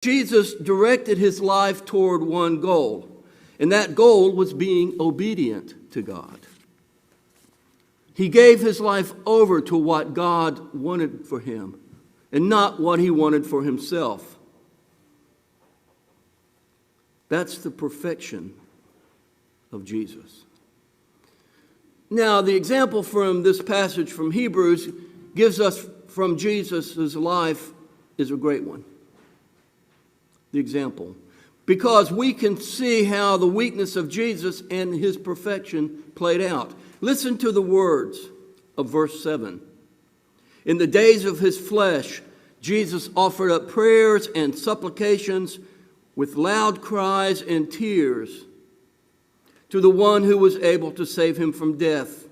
Jesus directed his life toward one goal, and that goal was being obedient to God. He gave his life over to what God wanted for him and not what he wanted for himself. That's the perfection of Jesus. Now, the example from this passage from Hebrews gives us from Jesus' life is a great one. The example. Because we can see how the weakness of Jesus and his perfection played out. Listen to the words of verse 7. In the days of his flesh, Jesus offered up prayers and supplications with loud cries and tears to the one who was able to save him from death.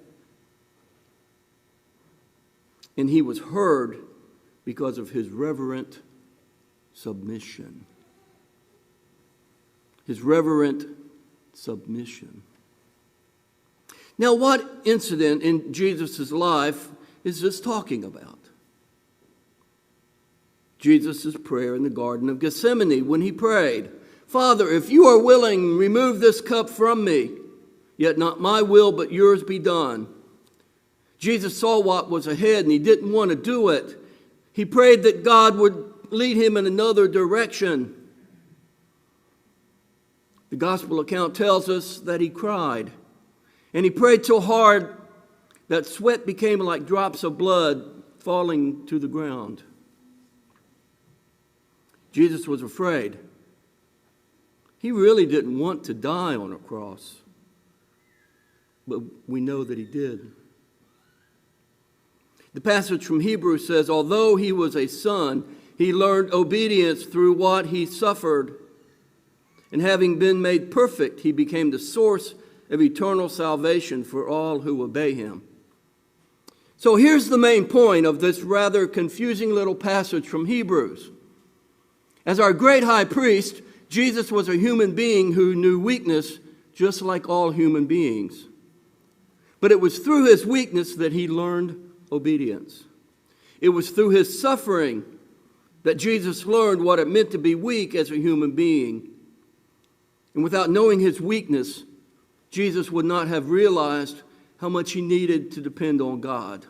And he was heard because of his reverent submission. His reverent submission. Now, what incident in Jesus' life is this talking about? Jesus' prayer in the Garden of Gethsemane when he prayed, Father, if you are willing, remove this cup from me, yet not my will but yours be done. Jesus saw what was ahead and he didn't want to do it. He prayed that God would lead him in another direction. The gospel account tells us that he cried. And he prayed so hard that sweat became like drops of blood falling to the ground. Jesus was afraid. He really didn't want to die on a cross. But we know that he did. The passage from Hebrews says, although he was a son, he learned obedience through what he suffered. And having been made perfect, he became the source of eternal salvation for all who obey him. So here's the main point of this rather confusing little passage from Hebrews. As our great high priest, Jesus was a human being who knew weakness just like all human beings. But it was through his weakness that he learned obedience. It was through his suffering that Jesus learned what it meant to be weak as a human being. And without knowing his weakness, Jesus would not have realized how much he needed to depend on God.